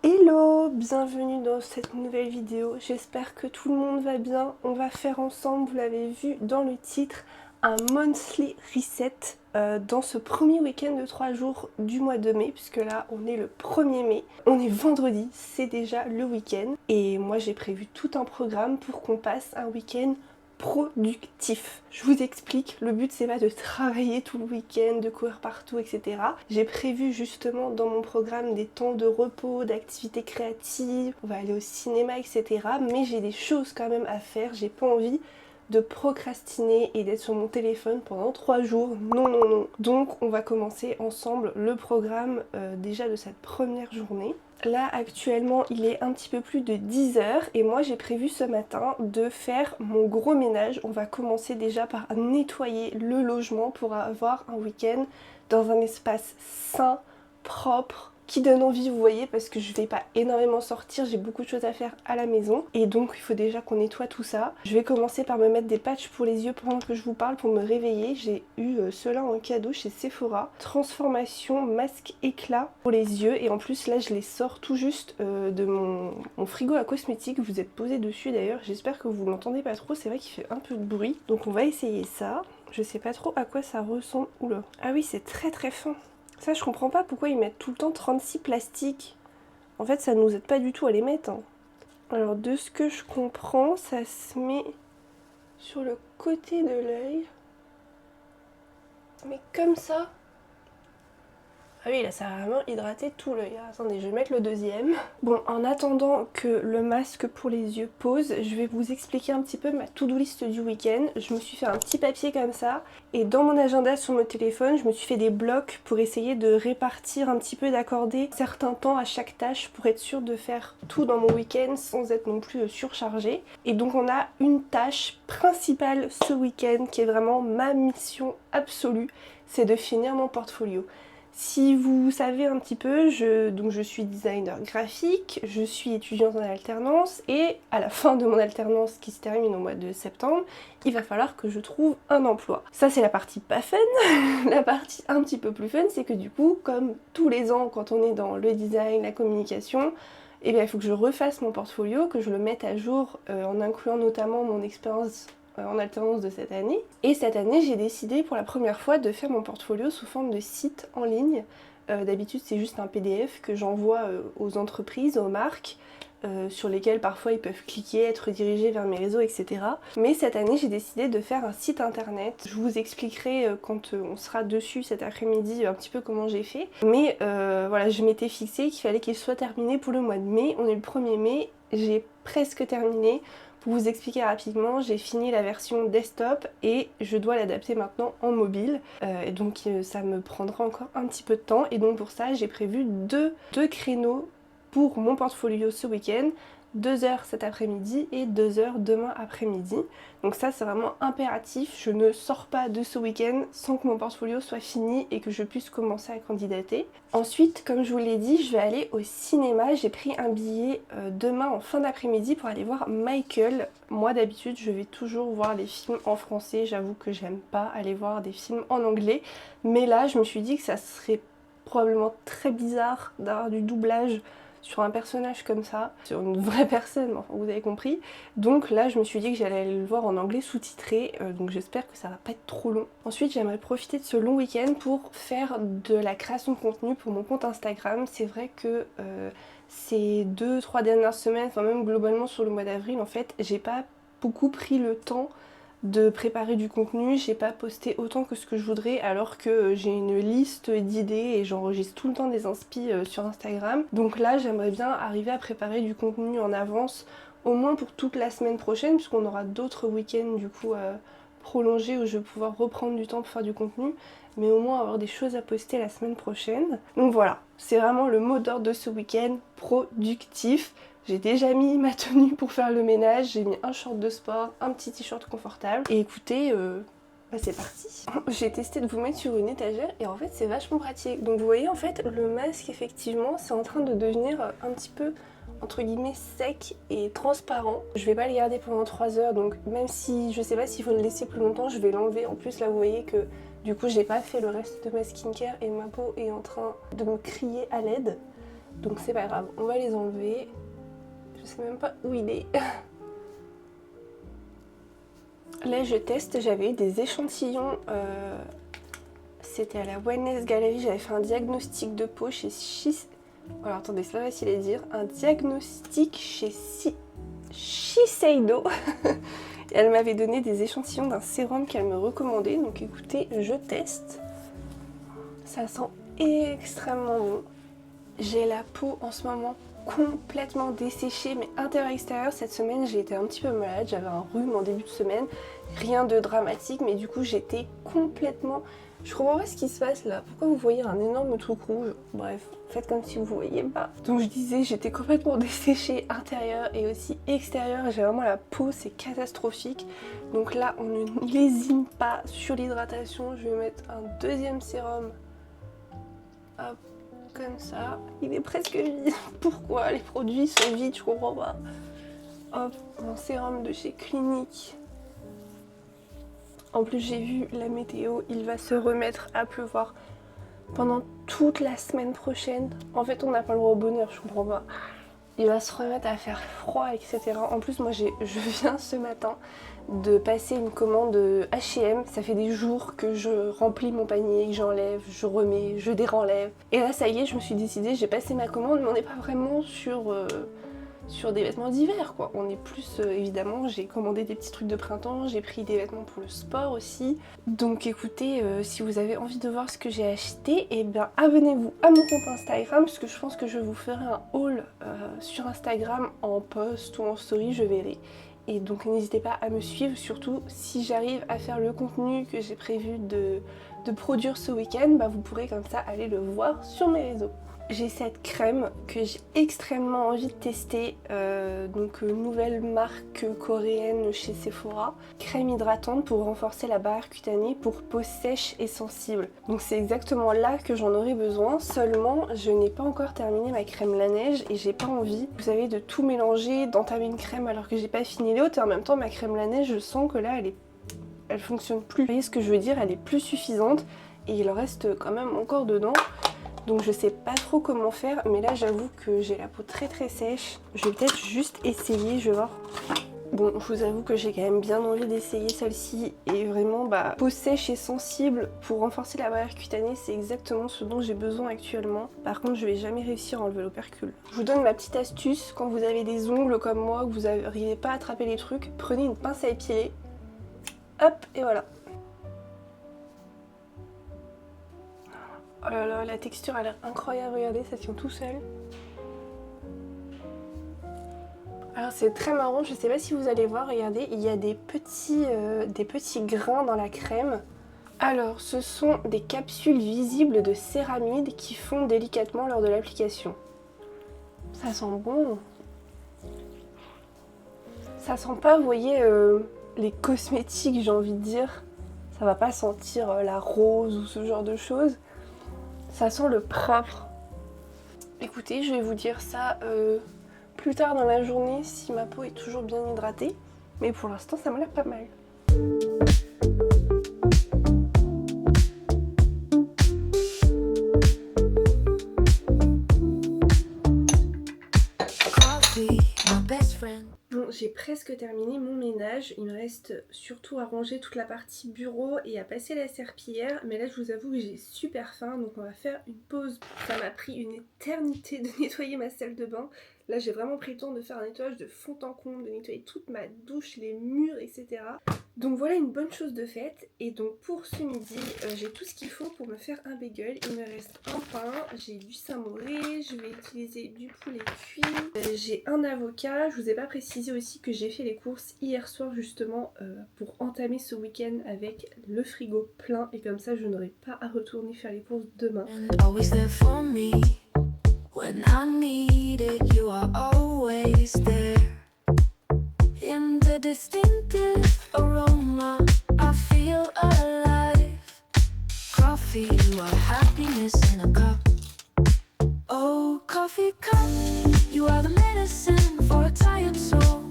Hello, bienvenue dans cette nouvelle vidéo, j'espère que tout le monde va bien. On va faire ensemble, vous l'avez vu dans le titre, un monthly reset dans ce premier week-end de 3 jours du mois de mai, puisque là on est le 1er mai, on est vendredi, c'est déjà le week-end. Et moi j'ai prévu tout un programme pour qu'on passe un week-end productif. Je vous explique, le but c'est pas de travailler tout le week-end, de courir partout, etc. J'ai prévu justement dans mon programme des temps de repos, d'activités créatives, on va aller au cinéma, etc. Mais j'ai des choses quand même à faire, j'ai pas envie de procrastiner et d'être sur mon téléphone pendant 3 jours, non non non. Donc on va commencer ensemble le programme déjà de cette première journée. Là actuellement il est un petit peu plus de 10 h et moi j'ai prévu ce matin de faire mon gros ménage. On va commencer déjà par nettoyer le logement pour avoir un week-end dans un espace sain, propre, qui donne envie, vous voyez, parce que je vais pas énormément sortir, j'ai beaucoup de choses à faire à la maison et donc il faut déjà qu'on nettoie tout ça. Je vais commencer par me mettre des patchs pour les yeux pendant que je vous parle pour me réveiller. J'ai eu cela en cadeau chez Sephora, transformation masque éclat pour les yeux, et en plus là je les sors tout juste de mon frigo à cosmétiques. Vous êtes posé dessus d'ailleurs, j'espère que vous l'entendez pas trop, c'est vrai qu'il fait un peu de bruit, donc on va essayer ça. Je sais pas trop à quoi ça ressemble. Oula, ah oui, c'est très très fin. Ça, je comprends pas pourquoi ils mettent tout le temps 36 plastiques. En fait, ça nous aide pas du tout à les mettre. Hein. Alors, de ce que je comprends, ça se met sur le côté de l'œil. Mais comme ça. Ah oui, là, ça a vraiment hydraté tout l'œil. Attendez, je vais mettre le deuxième. Bon, en attendant que le masque pour les yeux pose, je vais vous expliquer un petit peu ma to-do list du week-end. Je me suis fait un petit papier comme ça. Et dans mon agenda sur mon téléphone, je me suis fait des blocs pour essayer de répartir un petit peu, d'accorder certains temps à chaque tâche pour être sûre de faire tout dans mon week-end sans être non plus surchargée. Et donc on a une tâche principale ce week-end qui est vraiment ma mission absolue, c'est de finir mon portfolio. Si vous savez un petit peu, je suis designer graphique, je suis étudiante en alternance et à la fin de mon alternance qui se termine au mois de septembre, il va falloir que je trouve un emploi. Ça c'est la partie pas fun. La partie un petit peu plus fun, c'est que du coup, comme tous les ans quand on est dans le design, la communication, eh bien, il faut que je refasse mon portfolio, que je le mette à jour en incluant notamment mon expérience en alternance de cette année. Et cette année, j'ai décidé pour la première fois de faire mon portfolio sous forme de site en ligne. D'habitude, c'est juste un PDF que j'envoie aux entreprises, aux marques, sur lesquels parfois ils peuvent cliquer, être dirigés vers mes réseaux, etc. Mais cette année, j'ai décidé de faire un site internet. Je vous expliquerai quand on sera dessus cet après-midi un petit peu comment j'ai fait. Mais voilà, je m'étais fixé qu'il fallait qu'il soit terminé pour le mois de mai. On est le 1er mai, j'ai presque terminé. Pour vous expliquer rapidement, j'ai fini la version desktop et je dois l'adapter maintenant en mobile. Et donc ça me prendra encore un petit peu de temps. Et donc pour ça, j'ai prévu deux créneaux pour mon portfolio ce week-end. 2 heures cet après-midi et 2 heures demain après-midi. Donc ça c'est vraiment impératif, je ne sors pas de ce week-end sans que mon portfolio soit fini et que je puisse commencer à candidater. Ensuite, comme je vous l'ai dit, je vais aller au cinéma. J'ai pris un billet demain en fin d'après-midi pour aller voir Michael. Moi d'habitude je vais toujours voir des films en français, j'avoue que j'aime pas aller voir des films en anglais. Mais là je me suis dit que ça serait probablement très bizarre d'avoir du doublage sur un personnage comme ça, sur une vraie personne, enfin vous avez compris. Donc là je me suis dit que j'allais aller le voir en anglais sous-titré, donc j'espère que ça va pas être trop long. Ensuite j'aimerais profiter de ce long week-end pour faire de la création de contenu pour mon compte Instagram. C'est vrai que ces 2-3 dernières semaines, enfin même globalement sur le mois d'avril en fait, j'ai pas beaucoup pris le temps de préparer du contenu, j'ai pas posté autant que ce que je voudrais alors que j'ai une liste d'idées et j'enregistre tout le temps des inspi sur Instagram. Donc là j'aimerais bien arriver à préparer du contenu en avance, au moins pour toute la semaine prochaine, puisqu'on aura d'autres week-ends du coup prolongés où je vais pouvoir reprendre du temps pour faire du contenu, mais au moins avoir des choses à poster la semaine prochaine. Donc voilà, c'est vraiment le mot d'ordre de ce week-end, productif. J'ai déjà mis ma tenue pour faire le ménage, j'ai mis un short de sport, un petit t-shirt confortable. Et écoutez, bah c'est parti. J'ai testé de vous mettre sur une étagère et en fait c'est vachement pratique. Donc vous voyez en fait le masque effectivement c'est en train de devenir un petit peu entre guillemets sec et transparent. Je vais pas le garder pendant 3 heures, donc même si je sais pas s'il faut le laisser plus longtemps, je vais l'enlever. En plus là vous voyez que du coup j'ai pas fait le reste de ma skincare et ma peau est en train de me crier à l'aide. Donc c'est pas grave, on va les enlever. Je sais même pas où il est. Là je teste, j'avais eu des échantillons, c'était à la Wellness Gallery, j'avais fait un diagnostic de peau chez Alors attendez, c'est pas facile à dire. Un diagnostic chez Shiseido. Elle m'avait donné des échantillons d'un sérum qu'elle me recommandait, donc écoutez, je teste. Ça sent extrêmement bon. J'ai la peau en ce moment complètement desséchée, mais intérieur-extérieur. Cette semaine, j'ai été un petit peu malade, j'avais un rhume en début de semaine. Rien de dramatique, mais du coup, j'étais complètement... Je comprends pas ce qui se passe là. Pourquoi vous voyez un énorme truc rouge? Bref, faites comme si vous voyez pas. Donc je disais, j'étais complètement desséchée intérieur et aussi extérieur. J'ai vraiment la peau, c'est catastrophique. Donc là, on ne lésine pas sur l'hydratation. Je vais mettre un deuxième sérum. Hop, comme ça. Il est presque vide. Pourquoi les produits sont vides? Je comprends pas. Hop, mon sérum de chez Clinique. En plus j'ai vu la météo, il va se remettre à pleuvoir pendant toute la semaine prochaine. En fait on n'a pas le droit au bonheur, je comprends pas. Il va se remettre à faire froid, etc. En plus moi je viens ce matin de passer une commande H&M. Ça fait des jours que je remplis mon panier, que j'enlève, je remets, je dérenlève. Et là ça y est, je me suis décidée, j'ai passé ma commande, mais on n'est pas vraiment sur des vêtements d'hiver quoi. On est plus évidemment, j'ai commandé des petits trucs de printemps, j'ai pris des vêtements pour le sport aussi. Donc écoutez, si vous avez envie de voir ce que j'ai acheté, et bien abonnez-vous à mon compte Instagram, parce que je pense que je vous ferai un haul sur Instagram en post ou en story, je verrai. Et donc n'hésitez pas à me suivre, surtout si j'arrive à faire le contenu que j'ai prévu de produire ce week-end, bah vous pourrez comme ça aller le voir sur mes réseaux. J'ai cette crème que j'ai extrêmement envie de tester, nouvelle marque coréenne chez Sephora. Crème hydratante pour renforcer la barrière cutanée pour peau sèche et sensible. Donc c'est exactement là que j'en aurais besoin, seulement je n'ai pas encore terminé ma crème la neige et j'ai pas envie, vous savez, de tout mélanger, d'entamer une crème alors que j'ai pas fini l'autre. Et en même temps ma crème la neige, je sens que là elle fonctionne plus. Vous voyez ce que je veux dire, elle est plus suffisante et il en reste quand même encore dedans. Donc je sais pas trop comment faire, mais là j'avoue que j'ai la peau très très sèche. Je vais peut-être juste essayer, je vais voir. Bon, je vous avoue que j'ai quand même bien envie d'essayer celle-ci. Et vraiment, peau sèche et sensible pour renforcer la barrière cutanée, c'est exactement ce dont j'ai besoin actuellement. Par contre, je vais jamais réussir à enlever l'opercule. Je vous donne ma petite astuce, quand vous avez des ongles comme moi, que vous n'arrivez pas à attraper les trucs, prenez une pince à épiler. Hop, et voilà. Oh là là, la texture a l'air incroyable, regardez, ça tient tout seul. Alors c'est très marrant, je sais pas si vous allez voir, regardez, il y a des petits grains dans la crème. Alors ce sont des capsules visibles de céramide qui fondent délicatement lors de l'application. Ça sent bon. Ça sent pas, vous voyez, les cosmétiques, j'ai envie de dire. Ça va pas sentir la rose ou ce genre de choses. Ça sent le propre. Écoutez, je vais vous dire ça plus tard dans la journée si ma peau est toujours bien hydratée. Mais pour l'instant, ça me l'air pas mal. Bon, j'ai presque terminé mon ménage. Il me reste surtout à ranger toute la partie bureau et à passer la serpillière. Mais là, je vous avoue que j'ai super faim, donc on va faire une pause. Ça m'a pris une éternité de nettoyer ma salle de bain. Là, j'ai vraiment pris le temps de faire un nettoyage de fond en comble, de nettoyer toute ma douche, les murs, etc. Donc voilà une bonne chose de faite. Et donc pour ce midi, j'ai tout ce qu'il faut pour me faire un bagel. Il me reste un pain, j'ai du samouré, je vais utiliser du poulet cuit, j'ai un avocat. Je vous ai pas précisé aussi que j'ai fait les courses hier soir justement pour entamer ce week-end avec le frigo plein. Et comme ça, je n'aurai pas à retourner faire les courses demain. When I need it, you are always there. In the distinctive aroma, I feel alive. Coffee, you are happiness in a cup. Oh, coffee cup, you are the medicine for a tired soul.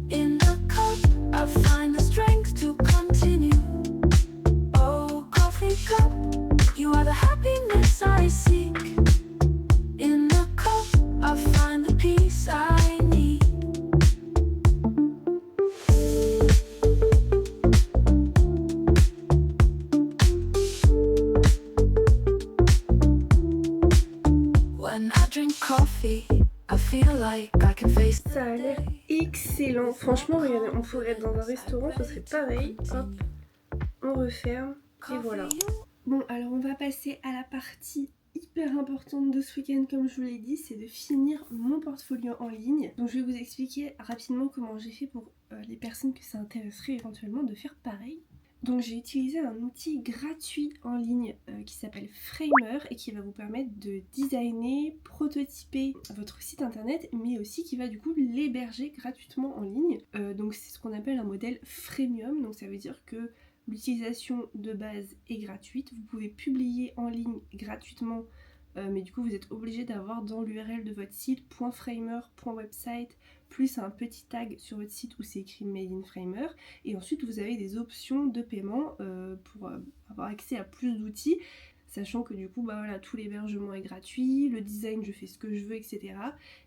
In the cup, I find the strength to continue. Oh, coffee cup, you are the happiness I seek. In the cup, Ça a l'air excellent. Franchement, regardez, on pourrait être dans un restaurant, ce serait pareil. Hop, on referme et voilà. Bon, alors on va passer à la partie hyper importante de ce week-end, comme je vous l'ai dit, c'est de finir mon portfolio en ligne. Donc je vais vous expliquer rapidement comment j'ai fait pour les personnes que ça intéresserait éventuellement de faire pareil. Donc j'ai utilisé un outil gratuit en ligne qui s'appelle Framer et qui va vous permettre de designer, prototyper votre site internet, mais aussi qui va du coup l'héberger gratuitement en ligne. Donc c'est ce qu'on appelle un modèle freemium, donc ça veut dire que l'utilisation de base est gratuite, vous pouvez publier en ligne gratuitement, mais du coup vous êtes obligé d'avoir dans l'URL de votre site .framer.website plus un petit tag sur votre site où c'est écrit Made in Framer, et ensuite vous avez des options de paiement pour avoir accès à plus d'outils, sachant que du coup bah voilà, tout l'hébergement est gratuit, le design je fais ce que je veux, etc.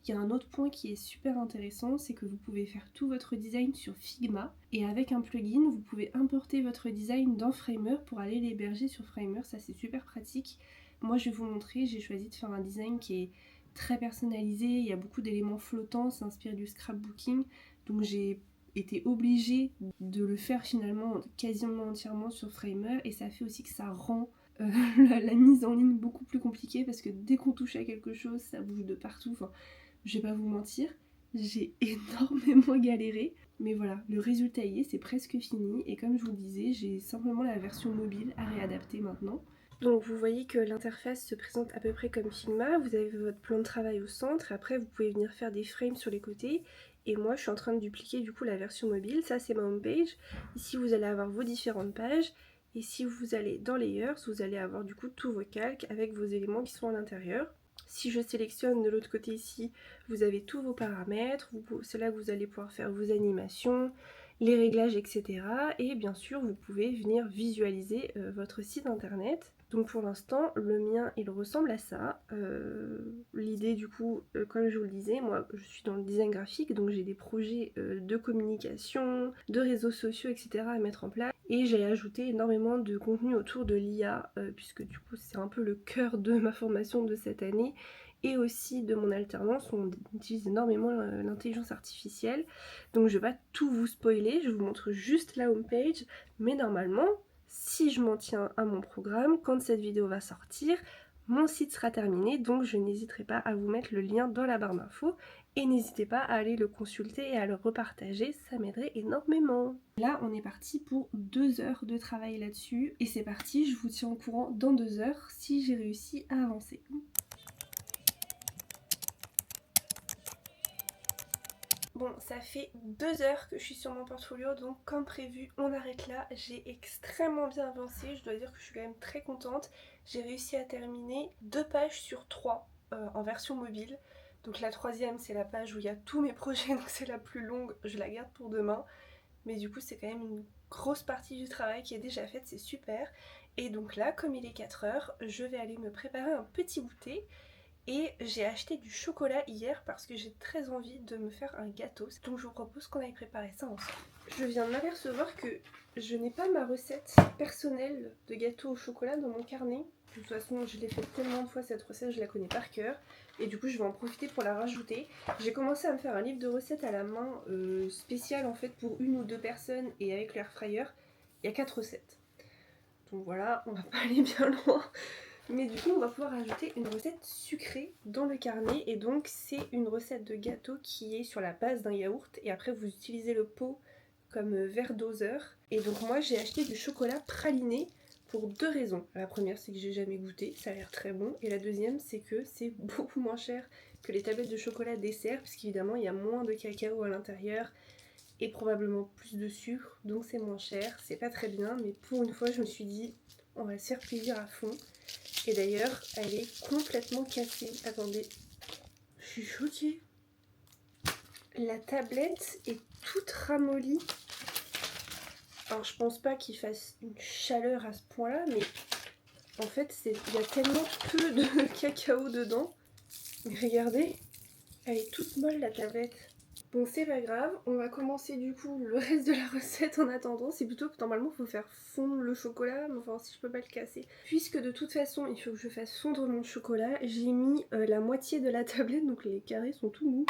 Il y a un autre point qui est super intéressant, c'est que vous pouvez faire tout votre design sur Figma, et avec un plugin vous pouvez importer votre design dans Framer pour aller l'héberger sur Framer. Ça c'est super pratique. Moi je vais vous montrer, j'ai choisi de faire un design qui est très personnalisé, il y a beaucoup d'éléments flottants, ça inspire du scrapbooking, donc j'ai été obligée de le faire finalement quasiment entièrement sur Framer, et ça fait aussi que ça rend la mise en ligne beaucoup plus compliquée, parce que dès qu'on touche à quelque chose ça bouge de partout. Enfin, je vais pas vous mentir, j'ai énormément galéré, mais voilà, le résultat y est, c'est presque fini, et comme je vous le disais, j'ai simplement la version mobile à réadapter maintenant. Donc vous voyez que l'interface se présente à peu près comme Figma, vous avez votre plan de travail au centre, après vous pouvez venir faire des frames sur les côtés, et moi je suis en train de dupliquer du coup la version mobile. Ça c'est ma home page, ici vous allez avoir vos différentes pages, et si vous allez dans Layers, vous allez avoir du coup tous vos calques avec vos éléments qui sont à l'intérieur. Si je sélectionne de l'autre côté ici, vous avez tous vos paramètres, c'est là que vous allez pouvoir faire vos animations, les réglages, etc. Et bien sûr, vous pouvez venir visualiser votre site internet. Donc pour l'instant, le mien, il ressemble à ça. L'idée du coup, comme je vous le disais, moi je suis dans le design graphique, donc j'ai des projets de communication, de réseaux sociaux, etc. à mettre en place. Et j'ai ajouté énormément de contenu autour de l'IA, puisque du coup c'est un peu le cœur de ma formation de cette année, et aussi de mon alternance où on utilise énormément l'intelligence artificielle. Donc je vais pas tout vous spoiler, je vous montre juste la homepage, mais normalement, si je m'en tiens à mon programme, quand cette vidéo va sortir, mon site sera terminé, donc je n'hésiterai pas à vous mettre le lien dans la barre d'infos, et n'hésitez pas à aller le consulter et à le repartager, ça m'aiderait énormément. Là on est parti pour 2 heures de travail là-dessus, et c'est parti, je vous tiens au courant dans 2 heures si j'ai réussi à avancer. Bon, ça fait 2 heures que je suis sur mon portfolio, donc comme prévu, on arrête là. J'ai extrêmement bien avancé, je dois dire que je suis quand même très contente. J'ai réussi à terminer 2 pages sur 3 en version mobile. Donc la troisième, c'est la page où il y a tous mes projets, donc c'est la plus longue, je la garde pour demain. Mais du coup, c'est quand même une grosse partie du travail qui est déjà faite, c'est super. Et donc là, comme il est 4 heures, je vais aller me préparer un petit goûter. Et j'ai acheté du chocolat hier parce que j'ai très envie de me faire un gâteau. Donc je vous propose qu'on aille préparer ça ensemble. Je viens de m'apercevoir que je n'ai pas ma recette personnelle de gâteau au chocolat dans mon carnet. De toute façon, je l'ai fait tellement de fois cette recette, je la connais par cœur. Et du coup, je vais en profiter pour la rajouter. J'ai commencé à me faire un livre de recettes à la main spécial en fait pour 1 ou 2 personnes, et avec l'air fryer, il y a 4 recettes. Donc voilà, on va pas aller bien loin. Mais du coup on va pouvoir ajouter une recette sucrée dans le carnet, et donc c'est une recette de gâteau qui est sur la base d'un yaourt, et après vous utilisez le pot comme verre doseur. Et donc moi j'ai acheté du chocolat praliné pour 2 raisons. La première, c'est que j'ai jamais goûté, ça a l'air très bon, et la deuxième, c'est que c'est beaucoup moins cher que les tablettes de chocolat dessert, puisqu'évidemment il y a moins de cacao à l'intérieur et probablement plus de sucre, donc c'est moins cher. C'est pas très bien, mais pour une fois je me suis dit on va se faire plaisir à fond. Et d'ailleurs, elle est complètement cassée. Attendez, je suis choquée. La tablette est toute ramollie. Alors, je pense pas qu'il fasse une chaleur à ce point-là, mais en fait, il y a tellement peu de cacao dedans. Mais regardez, elle est toute molle la tablette. Bon, c'est pas grave, on va commencer du coup le reste de la recette en attendant. C'est plutôt que normalement il faut faire fondre le chocolat, mais enfin si je peux pas le casser. Puisque de toute façon il faut que je fasse fondre mon chocolat, j'ai mis la moitié de la tablette, donc les carrés sont tout mous.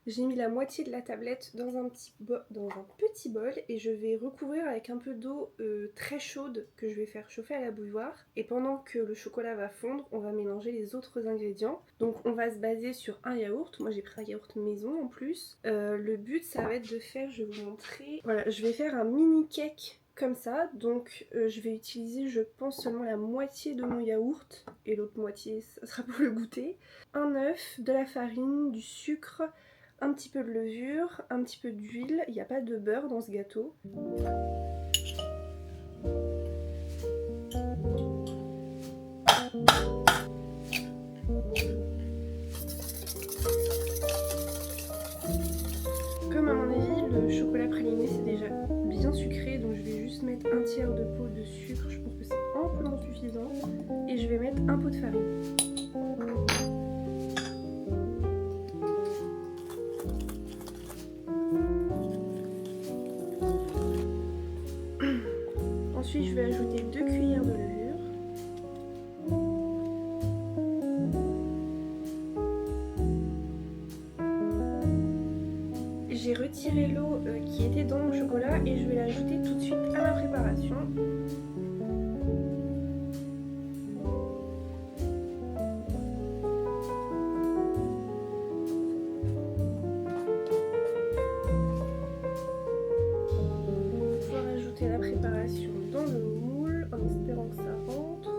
J'ai mis la moitié de la tablette dans un petit bol et je vais recouvrir avec un peu d'eau très chaude que je vais faire chauffer à la bouilloire. Et pendant que le chocolat va fondre, on va mélanger les autres ingrédients. Donc on va se baser sur un yaourt. Moi j'ai pris un yaourt maison en plus. Le but ça va être de faire, je vais vous montrer. Voilà, je vais faire un mini cake comme ça, donc je vais utiliser je pense seulement la moitié de mon yaourt et l'autre moitié ça sera pour le goûter. Un œuf, de la farine, du sucre, un petit peu de levure, un petit peu d'huile, il n'y a pas de beurre dans ce gâteau. Comme à mon avis le chocolat praliné c'est déjà bien sucré, donc je vais juste mettre un tiers de pot de sucre, je pense que c'est amplement suffisant, et je vais mettre un pot de farine. Ensuite je vais ajouter 2 cuillères de levure. J'ai retiré l'eau qui était dans mon chocolat et je vais l'ajouter tout de suite à ma préparation. La préparation dans le moule en espérant que ça rentre.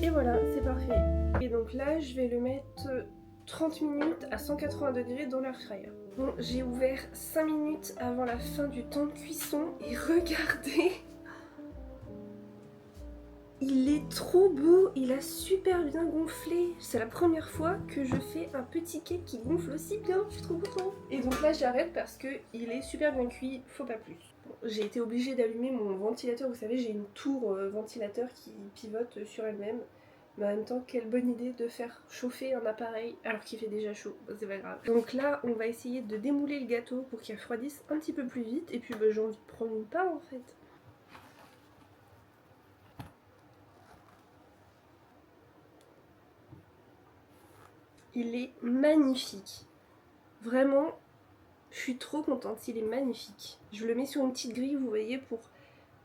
Et voilà, c'est parfait. Et donc là, je vais le mettre 30 minutes à 180 degrés dans l'air fryer. Bon, j'ai ouvert 5 minutes avant la fin du temps de cuisson et regardez! Il est trop beau, il a super bien gonflé. C'est la première fois que je fais un petit cake qui gonfle aussi bien, je suis trop contente. Et donc là j'arrête parce que il est super bien cuit, faut pas plus. Bon, j'ai été obligée d'allumer mon ventilateur, vous savez j'ai une tour ventilateur qui pivote sur elle-même. Mais en même temps, quelle bonne idée de faire chauffer un appareil alors qu'il fait déjà chaud, c'est pas grave. Donc là, on va essayer de démouler le gâteau pour qu'il refroidisse un petit peu plus vite. Et puis j'ai envie de prendre une part en fait. Il est magnifique. Vraiment, je suis trop contente, il est magnifique. Je le mets sur une petite grille, vous voyez, pour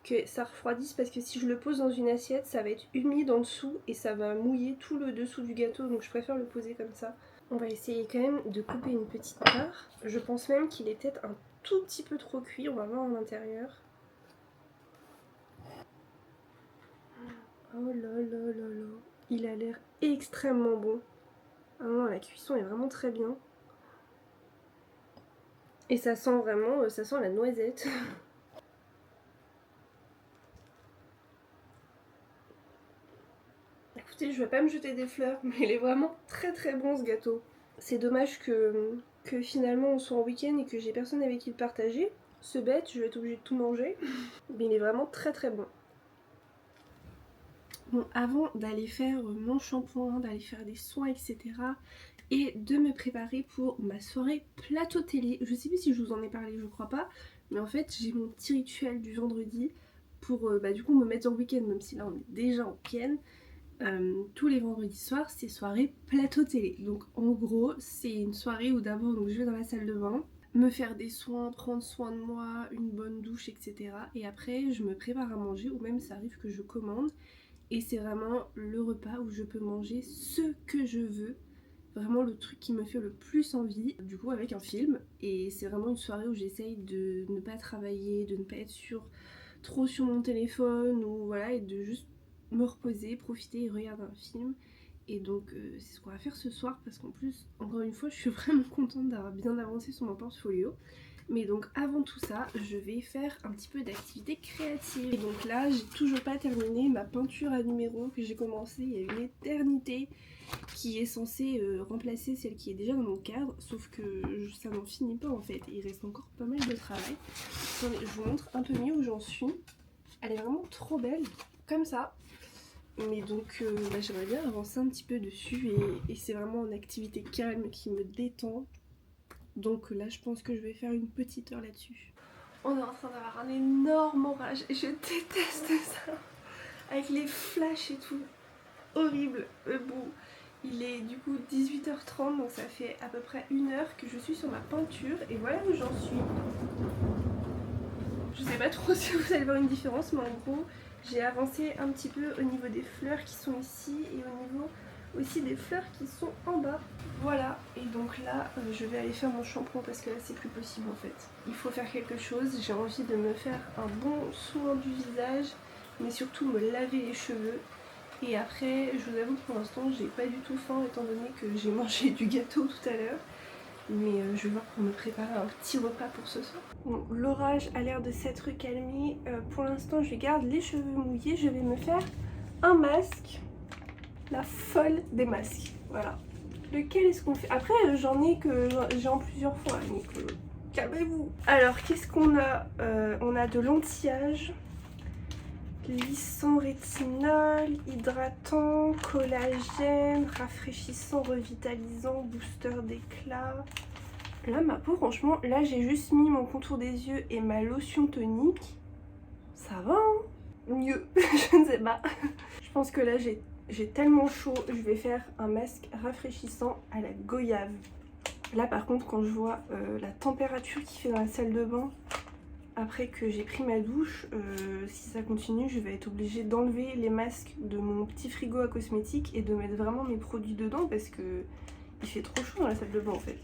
que ça refroidisse, parce que si je le pose dans une assiette, ça va être humide en dessous et ça va mouiller tout le dessous du gâteau, donc je préfère le poser comme ça. On va essayer quand même de couper une petite part. Je pense même qu'il est peut-être un tout petit peu trop cuit, on va voir à l'intérieur. Oh là là là là, il a l'air extrêmement bon. Ah non, la cuisson est vraiment très bien. Et ça sent vraiment, ça sent la noisette. Écoutez, je vais pas me jeter des fleurs, mais il est vraiment très très bon ce gâteau. C'est dommage que finalement on soit en week-end et que j'ai personne avec qui le partager. C'est bête, je vais être obligée de tout manger. Mais il est vraiment très très bon. Bon, avant d'aller faire mon shampoing, d'aller faire des soins, etc. et de me préparer pour ma soirée plateau télé. Je sais plus si je vous en ai parlé, je crois pas. Mais en fait, j'ai mon petit rituel du vendredi pour du coup me mettre en week-end, même si là on est déjà en week-end. Tous les vendredis soirs, c'est soirée plateau télé. Donc en gros, c'est une soirée où d'abord je vais dans la salle de bain, me faire des soins, prendre soin de moi, une bonne douche, etc. Et après, je me prépare à manger, ou même ça arrive que je commande. Et c'est vraiment le repas où je peux manger ce que je veux. Vraiment le truc qui me fait le plus envie, du coup avec un film. Et c'est vraiment une soirée où j'essaye de ne pas travailler, de ne pas être trop sur mon téléphone, ou voilà, et de juste me reposer, profiter et regarder un film. Et donc c'est ce qu'on va faire ce soir, parce qu'en plus, encore une fois, je suis vraiment contente d'avoir bien avancé sur mon portfolio. Mais donc avant tout ça, je vais faire un petit peu d'activité créative. Et donc là, j'ai toujours pas terminé ma peinture à numéro que j'ai commencé il y a une éternité, qui est censée remplacer celle qui est déjà dans mon cadre, sauf que ça n'en finit pas en fait, il reste encore pas mal de travail. Attendez, je vous montre un peu mieux où j'en suis. Elle est vraiment trop belle, comme ça. Mais donc j'aimerais bien avancer un petit peu dessus et c'est vraiment une activité calme qui me détend. Donc là je pense que je vais faire une petite heure là-dessus. On est en train d'avoir un énorme orage et je déteste ça. Avec les flashs et tout. Horrible. Bon, il est du coup 18h30 donc ça fait à peu près 1 heure que je suis sur ma peinture et voilà où j'en suis. Je sais pas trop si vous allez voir une différence mais en gros j'ai avancé un petit peu au niveau des fleurs qui sont ici et au niveau aussi des fleurs qui sont en bas. Voilà, et donc là je vais aller faire mon shampoing parce que là c'est plus possible en fait. Il faut faire quelque chose, j'ai envie de me faire un bon soin du visage mais surtout me laver les cheveux. Et après, je vous avoue que pour l'instant, j'ai pas du tout faim étant donné que j'ai mangé du gâteau tout à l'heure. Mais je vais voir pour me préparer un petit repas pour ce soir. Bon, l'orage a l'air de s'être calmé. Pour l'instant, je garde les cheveux mouillés. Je vais me faire un masque. La folle des masques. Voilà. Lequel est-ce qu'on fait? Après, j'en ai en plusieurs fois. Donc, calmez-vous. Alors, qu'est-ce qu'on a? On a de l'anti-âge. Lissant rétinol, hydratant, collagène, rafraîchissant, revitalisant, booster d'éclat. Là ma peau franchement, là j'ai juste mis mon contour des yeux et ma lotion tonique. Ça va hein? Mieux, je ne sais pas. Je pense que là j'ai tellement chaud, je vais faire un masque rafraîchissant à la goyave. Là par contre quand je vois la température qu'il fait dans la salle de bain, après que j'ai pris ma douche, si ça continue, je vais être obligée d'enlever les masques de mon petit frigo à cosmétiques et de mettre vraiment mes produits dedans parce que il fait trop chaud dans la salle de bain en fait.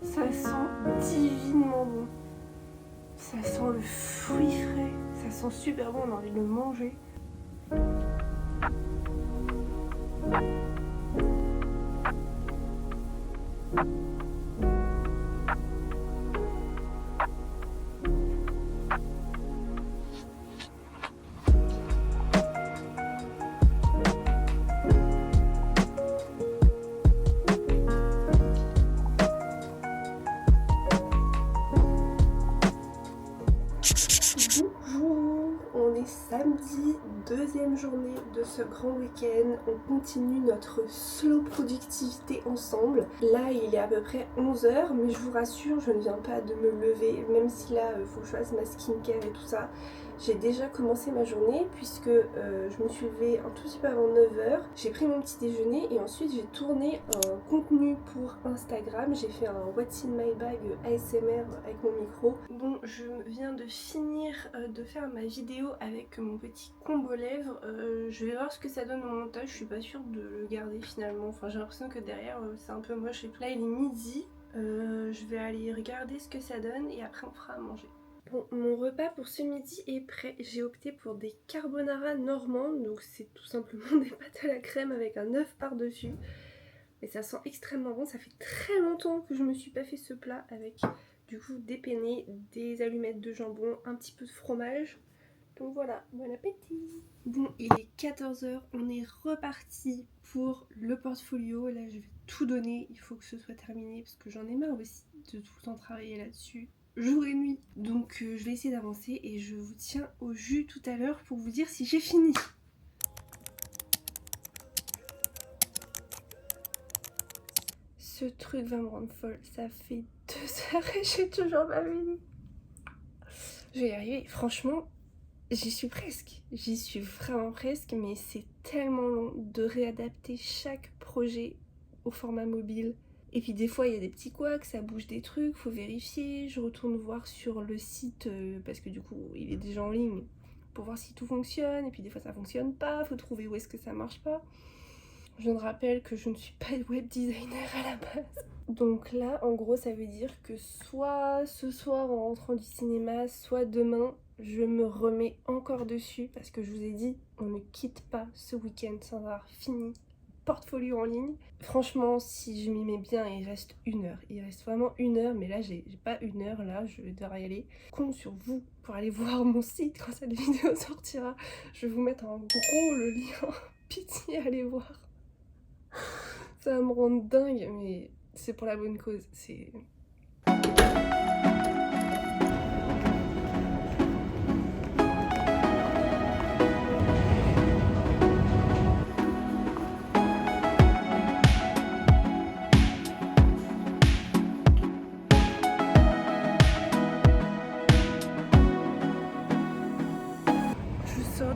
Ça sent divinement bon. Ça sent le fruit frais. Ça sent super bon, on a envie de le manger. Bonjour, on est samedi, deuxième journée de ce grand week-end. On continue notre slow productivité ensemble. Là, il est à peu près 11h, mais je vous rassure, je ne viens pas de me lever, même si là, il faut que je fasse ma skincare et tout ça. J'ai déjà commencé ma journée puisque je me suis levée un tout petit peu avant 9h. J'ai pris mon petit déjeuner et ensuite j'ai tourné un contenu pour Instagram. J'ai fait un What's in my bag ASMR avec mon micro. Bon, je viens de finir de faire ma vidéo avec mon petit combo lèvres. Je vais voir ce que ça donne au montage. Je suis pas sûre de le garder finalement. Enfin, j'ai l'impression que derrière c'est un peu moche et tout. Là, il est midi. Je vais aller regarder ce que ça donne et après on fera à manger. Bon, mon repas pour ce midi est prêt. J'ai opté pour des carbonara normandes, donc c'est tout simplement des pâtes à la crème avec un œuf par-dessus. Mais ça sent extrêmement bon, ça fait très longtemps que je me suis pas fait ce plat avec du coup des penne, des allumettes de jambon, un petit peu de fromage. Donc voilà, bon appétit. Bon, il est 14h, on est reparti pour le portfolio. Là je vais tout donner, il faut que ce soit terminé parce que j'en ai marre aussi de tout le temps travailler là-dessus, jour et nuit. Donc je vais essayer d'avancer et je vous tiens au jus tout à l'heure pour vous dire si j'ai fini. Ce truc va me rendre folle, ça fait 2 heures et j'ai toujours pas fini. Je vais y arriver, franchement j'y suis presque, j'y suis vraiment presque, mais c'est tellement long de réadapter chaque projet au format mobile. Et puis des fois il y a des petits couacs, ça bouge des trucs, faut vérifier, je retourne voir sur le site parce que du coup il est déjà en ligne pour voir si tout fonctionne, et puis des fois ça fonctionne pas, faut trouver où est-ce que ça marche pas. Je me rappelle que je ne suis pas web designer à la base. Donc là en gros ça veut dire que soit ce soir en rentrant du cinéma, soit demain je me remets encore dessus parce que je vous ai dit on ne quitte pas ce week-end sans avoir fini portfolio en ligne. Franchement si je m'y mets bien il reste 1 heure, il reste vraiment 1 heure, mais là j'ai pas 1 heure, là je vais devoir y aller. Compte sur vous pour aller voir mon site quand cette vidéo sortira, je vais vous mettre en gros le lien, pitié allez voir. Ça va me rendre dingue mais c'est pour la bonne cause, c'est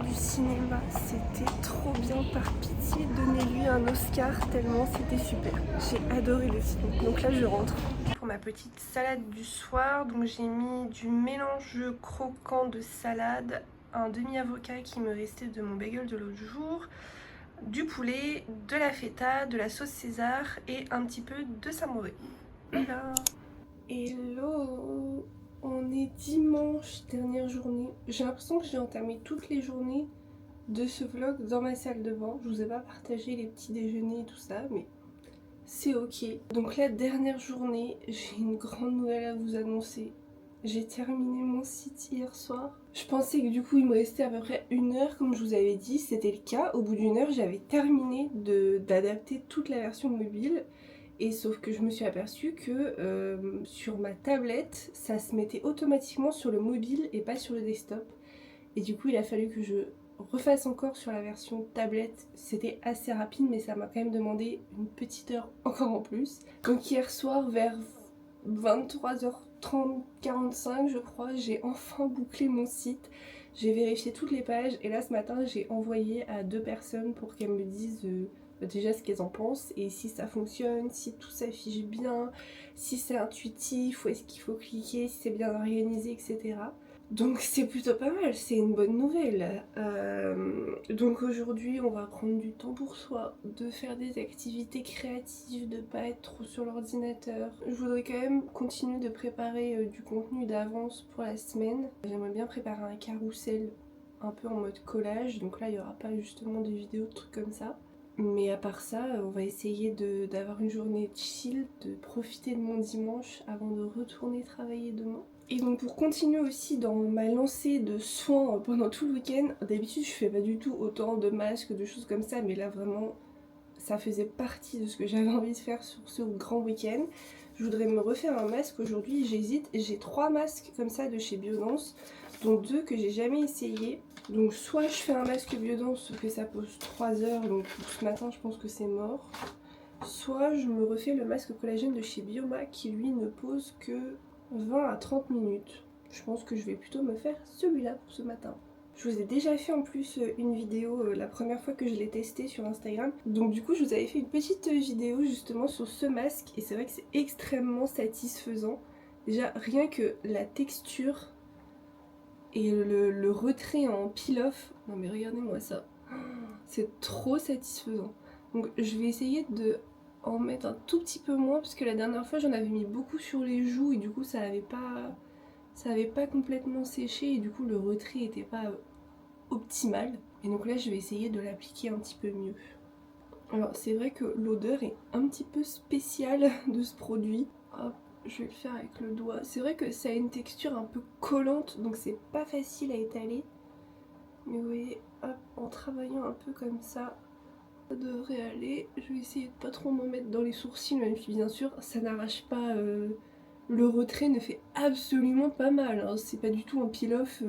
Du cinéma, c'était trop bien, par pitié donnez-lui un Oscar tellement c'était super. J'ai adoré le film, donc là je rentre. Pour ma petite salade du soir, donc j'ai mis du mélange croquant de salade, un demi-avocat qui me restait de mon bagel de l'autre jour, du poulet, de la feta, de la sauce César et un petit peu de samouré. Voilà. Hello, on est dimanche, dernière journée. J'ai l'impression que j'ai entamé toutes les journées de ce vlog dans ma salle de bain. Je vous ai pas partagé les petits déjeuners et tout ça, mais c'est ok. Donc la dernière journée, j'ai une grande nouvelle à vous annoncer. J'ai terminé mon site hier soir. Je pensais que du coup il me restait à peu près 1 heure comme je vous avais dit, c'était le cas. Au bout d'1 heure j'avais terminé d'adapter toute la version mobile. Et sauf que je me suis aperçue que sur ma tablette, ça se mettait automatiquement sur le mobile et pas sur le desktop. Et du coup il a fallu que je refasse encore sur la version tablette. C'était assez rapide mais ça m'a quand même demandé une petite heure encore en plus. Donc hier soir vers 23h30, 45 je crois, j'ai enfin bouclé mon site. J'ai vérifié toutes les pages et là ce matin j'ai envoyé à 2 personnes pour qu'elles me disent déjà ce qu'elles en pensent et si ça fonctionne, si tout s'affiche bien, si c'est intuitif, où est-ce qu'il faut cliquer, si c'est bien organisé, etc. Donc c'est plutôt pas mal, c'est une bonne nouvelle. Donc aujourd'hui on va prendre du temps pour soi, de faire des activités créatives, de pas être trop sur l'ordinateur. Je voudrais quand même continuer de préparer du contenu d'avance pour la semaine. J'aimerais bien préparer un carrousel un peu en mode collage, donc là il n'y aura pas justement de vidéos, de trucs comme ça. Mais à part ça, on va essayer d'avoir une journée chill, de profiter de mon dimanche avant de retourner travailler demain. Et donc pour continuer aussi dans ma lancée de soins pendant tout le week-end, d'habitude je fais pas du tout autant de masques, de choses comme ça, mais là vraiment ça faisait partie de ce que j'avais envie de faire sur ce grand week-end. Je voudrais me refaire un masque aujourd'hui, j'hésite, j'ai 3 masques comme ça de chez Biodance, dont 2 que j'ai jamais essayé. Donc soit je fais un masque Biodance sauf que ça pose 3 heures, donc ce matin je pense que c'est mort. Soit je me refais le masque collagène de chez Bioma qui lui ne pose que 20 à 30 minutes. Je pense que je vais plutôt me faire celui-là pour ce matin. Je vous ai déjà fait en plus une vidéo la première fois que je l'ai testé sur Instagram. Donc du coup je vous avais fait une petite vidéo justement sur ce masque et c'est vrai que c'est extrêmement satisfaisant. Déjà rien que la texture et le retrait en peel-off. Non mais regardez-moi ça. C'est trop satisfaisant. Donc je vais essayer de en mettre un tout petit peu moins parce que la dernière fois j'en avais mis beaucoup sur les joues et du coup ça avait pas complètement séché et du coup le retrait était pas optimal. Et donc là je vais essayer de l'appliquer un petit peu mieux. Alors c'est vrai que l'odeur est un petit peu spéciale de ce produit. Hop, je vais le faire avec le doigt. C'est vrai que ça a une texture un peu collante donc c'est pas facile à étaler. Mais vous voyez, hop, en travaillant un peu comme ça, ça devrait aller. Je vais essayer de pas trop m'en mettre dans les sourcils, même si bien sûr ça n'arrache pas. Le retrait ne fait absolument pas mal, hein. C'est pas du tout un peel-off,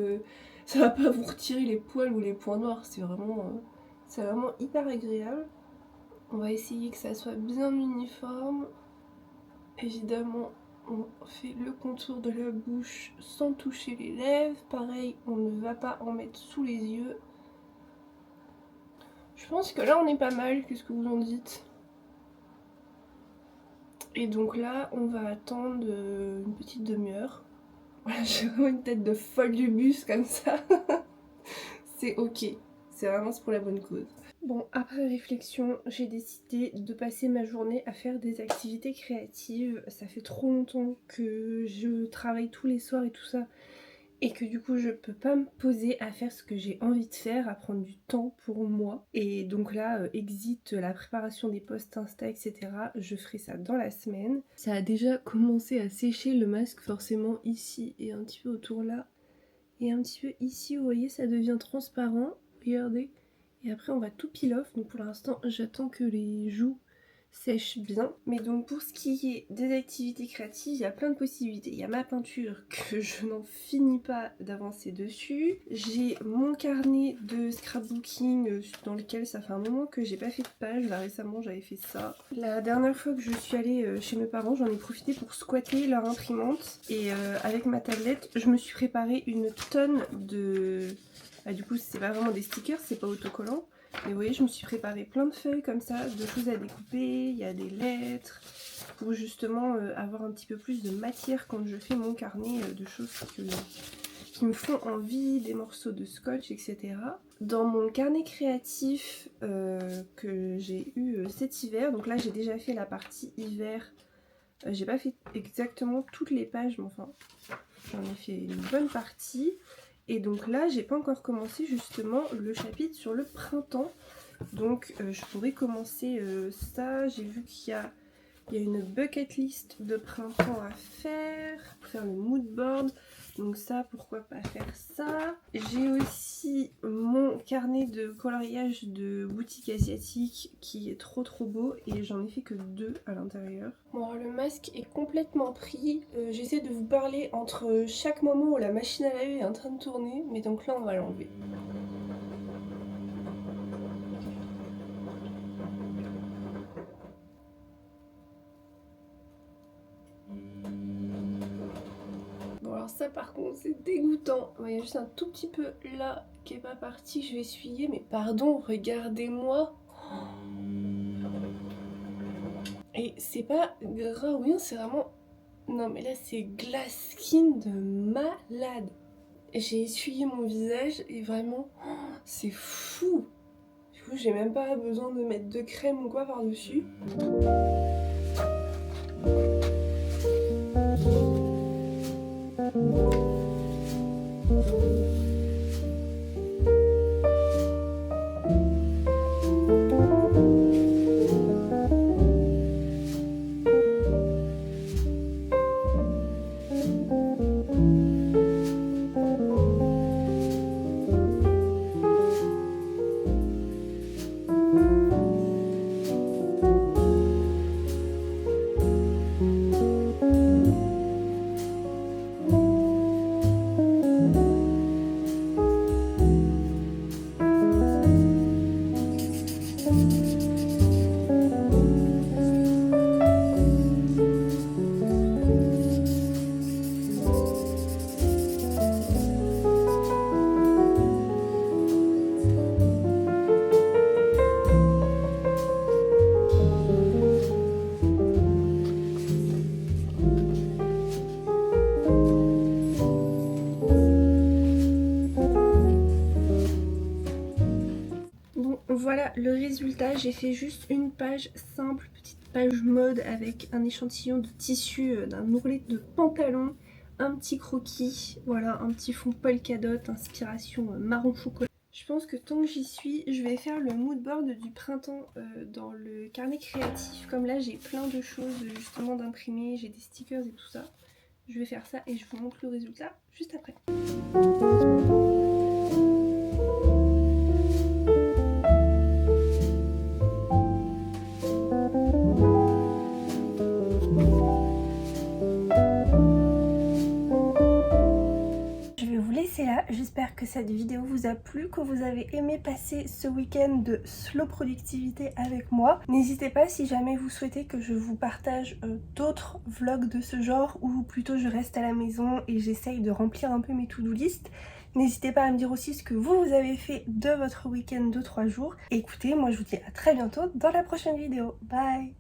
ça va pas vous retirer les poils ou les points noirs, c'est vraiment hyper agréable. On va essayer que ça soit bien uniforme. Évidemment, on fait le contour de la bouche sans toucher les lèvres. Pareil, on ne va pas en mettre sous les yeux. Je pense que là on est pas mal, qu'est-ce que vous en dites? Et donc là on va attendre une petite demi-heure. Voilà, j'ai vraiment une tête de folle du bus comme ça. C'est ok, c'est pour la bonne cause. Bon, après réflexion, j'ai décidé de passer ma journée à faire des activités créatives. Ça fait trop longtemps que je travaille tous les soirs et tout ça. Et que du coup je peux pas me poser à faire ce que j'ai envie de faire, à prendre du temps pour moi. Et donc là, exit la préparation des posts Insta, etc. Je ferai ça dans la semaine. Ça a déjà commencé à sécher le masque forcément ici et un petit peu autour là. Et un petit peu ici, vous voyez, ça devient transparent. Regardez. Et après on va tout peel off. Donc pour l'instant j'attends que les joues sèche bien. Mais donc pour ce qui est des activités créatives, il y a plein de possibilités. Il y a ma peinture que je n'en finis pas d'avancer dessus. J'ai mon carnet de scrapbooking dans lequel ça fait un moment que j'ai pas fait de page. Là récemment j'avais fait ça. La dernière fois que je suis allée chez mes parents, j'en ai profité pour squatter leur imprimante. Et avec ma tablette, je me suis préparé une tonne de... Ah, du coup c'est pas vraiment des stickers, c'est pas autocollant. Et vous voyez, je me suis préparé plein de feuilles comme ça, de choses à découper, il y a des lettres, pour justement avoir un petit peu plus de matière quand je fais mon carnet de choses qui me font envie, des morceaux de scotch, etc. Dans mon carnet créatif que j'ai eu cet hiver, donc là j'ai déjà fait la partie hiver, j'ai pas fait exactement toutes les pages, mais enfin j'en ai fait une bonne partie. Et donc là, j'ai pas encore commencé justement le chapitre sur le printemps. Donc je pourrais commencer ça. J'ai vu qu'il y a une bucket list de printemps à faire. Pour faire le mood board. Donc ça, pourquoi pas faire ça. J'ai aussi mon carnet de coloriage de boutique asiatique qui est trop beau. Et j'en ai fait que 2 à l'intérieur. Bon, alors le masque est complètement pris. J'essaie de vous parler entre chaque moment où la machine à laver est en train de tourner. Mais donc là, on va l'enlever. Ça par contre c'est dégoûtant. Il y a juste un tout petit peu là qui est pas parti, je vais essuyer, mais pardon, regardez-moi. Et c'est pas gras ou rien, c'est vraiment... Non mais là c'est glass skin de malade. J'ai essuyé mon visage et vraiment, c'est fou. Du coup j'ai même pas besoin de mettre de crème ou quoi par-dessus. Voilà le résultat, j'ai fait juste une page simple, petite page mode avec un échantillon de tissu d'un ourlet de pantalon, un petit croquis, voilà un petit fond polkadot, inspiration marron chocolat. Je pense que tant que j'y suis, je vais faire le mood board du printemps dans le carnet créatif. Comme là j'ai plein de choses justement d'imprimer, j'ai des stickers et tout ça. Je vais faire ça et je vous montre le résultat juste après. J'espère que cette vidéo vous a plu, que vous avez aimé passer ce week-end de slow productivité avec moi. N'hésitez pas si jamais vous souhaitez que je vous partage d'autres vlogs de ce genre ou plutôt je reste à la maison et j'essaye de remplir un peu mes to-do list. N'hésitez pas à me dire aussi ce que vous avez fait de votre week-end de 3 jours. Et écoutez, moi je vous dis à très bientôt dans la prochaine vidéo. Bye!